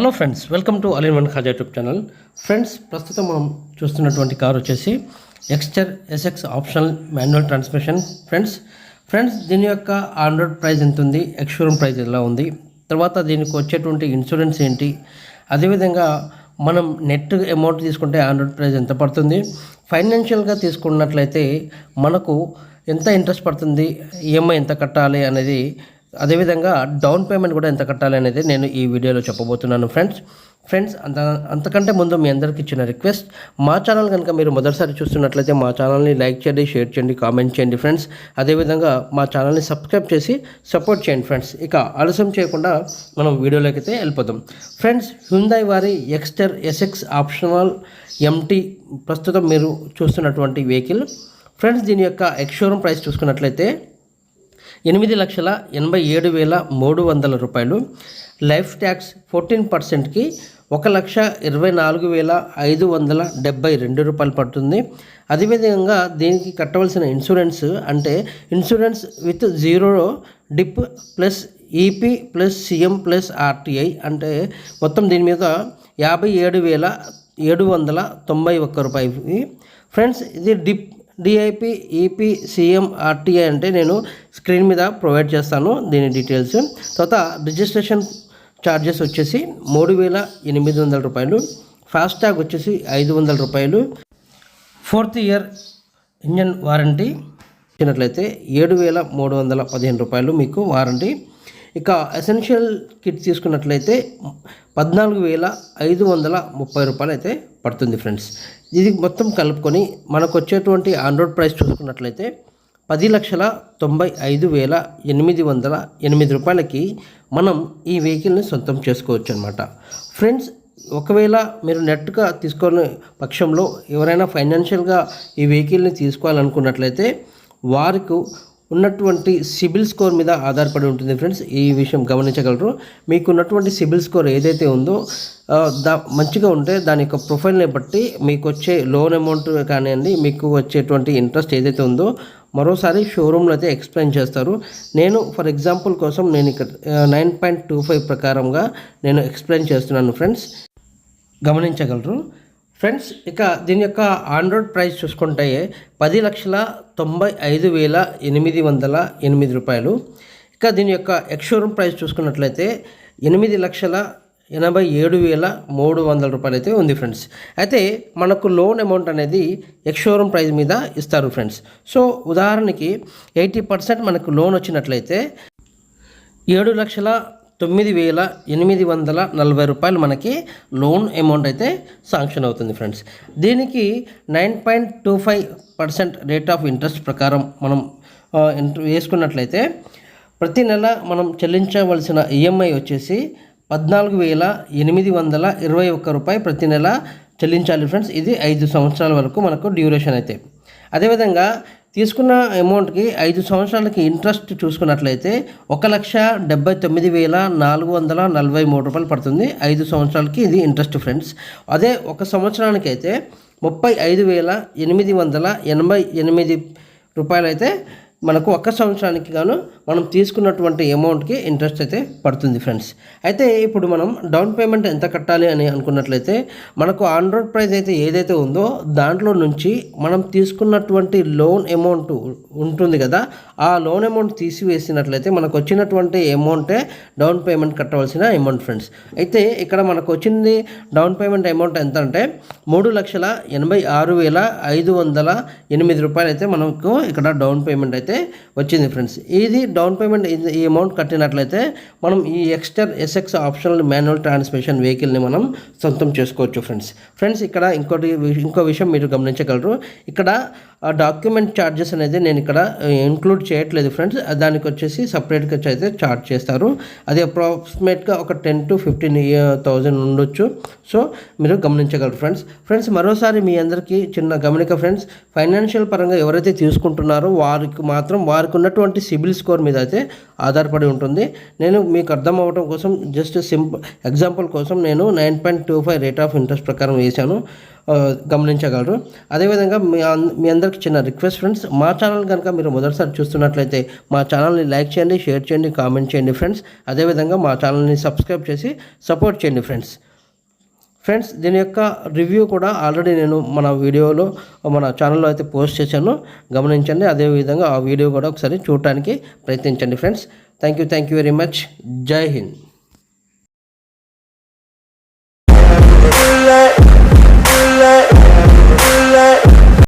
Hello friends, welcome to all in one Khaja YouTube channel. Friends, ప్రస్తుతం మనం చూస్తున్నటువంటి car వచ్చేసి Exter SX optional manual transmission. Friends దీని యొక్క ఆన్ రోడ్ ప్రైస్ ఎంత ఉంది, ఎక్స్ షోరూమ్ ప్రైస్ ఎలా ఉంది, తర్వాత దీనికి వచ్చేటువంటి ఇన్సూరెన్స్ ఏంటి, అదేవిధంగా మనం నెట్ అమౌంట్ తీసుకుంటే ఆన్ రోడ్ ప్రైస్ ఎంత పడుతుంది, ఫైనాన్షియల్గా తీసుకున్నట్లయితే మనకు ఎంత ఇంట్రెస్ట్ పడుతుంది, ఈఎంఐ ఎంత కట్టాలి అనేది, అదేవిధంగా డౌన్ పేమెంట్ కూడా ఎంత కట్టాలి అనేది నేను ఈ వీడియోలో చెప్పబోతున్నాను. ఫ్రెండ్స్ అంతకంటే ముందు మీ అందరికి ఇచ్చిన రిక్వెస్ట్, మా ఛానల్ కనుక మీరు మొదటిసారి చూస్తున్నట్లయితే మా ఛానల్ని లైక్ చేయండి, షేర్ చేయండి, కామెంట్ చేయండి ఫ్రెండ్స్. అదేవిధంగా మా ఛానల్ని సబ్స్క్రైబ్ చేసి సపోర్ట్ చేయండి ఫ్రెండ్స్. ఇక ఆలస్యం చేయకుండా మనం వీడియోలోకి అయితే వెళ్ళిపోదాం. ఫ్రెండ్స్, హ్యుందాయ్ వారి ఎక్స్టర్ ఎస్ఎక్స్ ఆప్షనల్ ఎంటీ ప్రస్తుతం మీరు చూస్తున్నటువంటి వెహికల్. ఫ్రెండ్స్, దీని యొక్క ఎక్స్ షోరూమ్ ప్రైస్ చూసుకున్నట్లయితే 8,87,300 రూపాయలు. లైఫ్ ట్యాక్స్ 14%కి 1,24,572 రూపాయలు పడుతుంది. అదేవిధంగా దీనికి కట్టవలసిన ఇన్సూరెన్స్ అంటే insurance with zero dep plus EP plus CM plus RTI అంటే మొత్తం దీని మీద 57,791 రూపాయలు. ఫ్రెండ్స్, ఇది డిఐపి, ఈపీ, సిఎం, ఆర్టీఐ అంటే నేను స్క్రీన్ మీద ప్రొవైడ్ చేస్తాను దీని డీటెయిల్స్. తర్వాత రిజిస్ట్రేషన్ ఛార్జెస్ వచ్చేసి 3,800 రూపాయలు. ఫాస్టాగ్ వచ్చేసి 500 రూపాయలు. 4th ఇయర్ ఇంజన్ వారంటీ ఇచ్చినట్లయితే 7,315 రూపాయలు మీకు వారంటీ. ఇక ఎసెన్షియల్ కిట్ తీసుకున్నట్లయితే 14,530 రూపాయలు అయితే పడుతుంది ఫ్రెండ్స్. ఇది మొత్తం కలుపుకొని మనకు వచ్చేటువంటి ఆన్ రోడ్ ప్రైస్ చూసుకున్నట్లయితే 10,95,808 రూపాయలకి మనం ఈ వెహికల్ని సొంతం చేసుకోవచ్చు అనమాట. ఫ్రెండ్స్, ఒకవేళ మీరు నెట్గా తీసుకునే పక్షంలో ఎవరైనా ఫైనాన్షియల్గా ఈ వెహికల్ని తీసుకోవాలనుకున్నట్లయితే వారికి ఉన్నటువంటి సిబిల్ స్కోర్ మీద ఆధారపడి ఉంటుంది ఫ్రెండ్స్. ఈ విషయం గమనించగలరు. మీకు ఉన్నటువంటి సిబిల్ స్కోర్ ఏదైతే ఉందో మంచిగా ఉంటే దాని యొక్క ప్రొఫైల్ని బట్టి మీకు వచ్చే లోన్ అమౌంట్ కానివ్వండి, మీకు వచ్చేటువంటి ఇంట్రెస్ట్ ఏదైతే ఉందో మరోసారి షోరూమ్లో అయితే ఎక్స్ప్లెయిన్ చేస్తారు. నేను ఫర్ ఎగ్జాంపుల్ కోసం నేను ఇక్కడ 9.25 ప్రకారంగా నేను ఎక్స్ప్లెయిన్ చేస్తున్నాను ఫ్రెండ్స్, గమనించగలరు. ఫ్రెండ్స్, ఇక దీని యొక్క ఆన్ రోడ్ ప్రైస్ చూసుకుంటే 10,95,808 రూపాయలు. ఇక దీని యొక్క ఎక్స్ షోరూమ్ ప్రైస్ చూసుకున్నట్లయితే 8,87,300 రూపాయలు అయితే ఉంది ఫ్రెండ్స్. అయితే మనకు లోన్ అమౌంట్ అనేది ఎక్స్ షోరూమ్ ప్రైస్ మీద ఇస్తారు ఫ్రెండ్స్. సో ఉదాహరణకి 80% మనకు లోన్ వచ్చినట్లయితే 7,09,840 రూపాయలు మనకి లోన్ అమౌంట్ అయితే శాంక్షన్ అవుతుంది ఫ్రెండ్స్. దీనికి 9.25% రేట్ ఆఫ్ ఇంట్రెస్ట్ ప్రకారం మనం వేసుకున్నట్లయితే ప్రతి నెల మనం చెల్లించవలసిన ఈఎంఐ వచ్చేసి 14,821 రూపాయి ప్రతి నెల చెల్లించాలి ఫ్రెండ్స్. ఇది 5 సంవత్సరాల వరకు మనకు డ్యూరేషన్ అయితే. అదేవిధంగా తీసుకున్న అమౌంట్కి 5 సంవత్సరాలకి ఇంట్రెస్ట్ చూసుకున్నట్లయితే 1,79,443 రూపాయలు పడుతుంది 5 సంవత్సరాలకి ఇది ఇంట్రెస్ట్ ఫ్రెండ్స్. అదే 1 సంవత్సరానికి అయితే 35,888 రూపాయలు అయితే మనకు 1 సంవత్సరానికి గాను మనం తీసుకున్నటువంటి అమౌంట్కి ఇంట్రెస్ట్ అయితే పడుతుంది ఫ్రెండ్స్. అయితే ఇప్పుడు మనం డౌన్ పేమెంట్ ఎంత కట్టాలి అని అనుకున్నట్లయితే మనకు ఆన్ రోడ్ ప్రైస్ అయితే ఏదైతే ఉందో దాంట్లో నుంచి మనం తీసుకున్నటువంటి లోన్ అమౌంట్ ఉంటుంది కదా, ఆ లోన్ అమౌంట్ తీసివేసినట్లయితే మనకు వచ్చినటువంటి అమౌంటే డౌన్ పేమెంట్ కట్టవలసిన అమౌంట్ ఫ్రెండ్స్. అయితే ఇక్కడ మనకు వచ్చింది డౌన్ పేమెంట్ అమౌంట్ ఎంత అంటే 3,86,508 రూపాయలు అయితే మనకు ఇక్కడ డౌన్ పేమెంట్ అయితే వచ్చింది ఫ్రెండ్స్. ఇది డౌన్ పేమెంట్ ఈ అమౌంట్ కట్టినట్లయితే మనం ఈ Exter SX optional manual transmission వెహికల్ని మనం సొంతం చేసుకోవచ్చు ఫ్రెండ్స్. ఇక్కడ ఇంకో విషయం మీరు గమనించగలరు. ఇక్కడ డాక్యుమెంట్ ఛార్జెస్ అనేది నేను ఇక్కడ ఇంక్లూడ్ చేయట్లేదు ఫ్రెండ్స్. దానికి వచ్చేసి సపరేట్గా అయితే ఛార్జ్ చేస్తారు. అది అప్రాక్సిమేట్గా ఒక 10,000 to 15,000 ఉండొచ్చు. సో మీరు గమనించగలరు ఫ్రెండ్స్. మరోసారి మీ అందరికీ చిన్న గమనిక ఫ్రెండ్స్, ఫైనాన్షియల్ పరంగా ఎవరైతే తీసుకుంటున్నారో వారికి మాత్రం వారికి ఉన్నటువంటి సిబిల్ స్కోర్ మీద అయితే ఆధారపడి ఉంటుంది. నేను మీకు అర్థం అవ్వడం కోసం జస్ట్ సింపుల్ ఎగ్జాంపుల్ కోసం నేను 9.25 రేట్ ఆఫ్ ఇంట్రెస్ట్ ప్రకారం వేశాను. గమనించగలరు. అదేవిధంగా మీ అందరికి చిన్న రిక్వెస్ట్ ఫ్రెండ్స్, మా ఛానల్ కనుక మీరు మొదటిసారి చూస్తున్నట్లయితే మా ఛానల్ని లైక్ చేయండి, షేర్ చేయండి, కామెంట్ చేయండి ఫ్రెండ్స్. అదేవిధంగా మా ఛానల్ని సబ్స్క్రైబ్ చేసి సపోర్ట్ చేయండి ఫ్రెండ్స్. దీని యొక్క రివ్యూ కూడా ఆల్రెడీ నేను మన ఛానల్లో అయితే పోస్ట్ చేశాను, గమనించండి. అదేవిధంగా ఆ వీడియో కూడా ఒకసారి చూడటానికి ప్రయత్నించండి friends. Thank you very much. జై హింద్.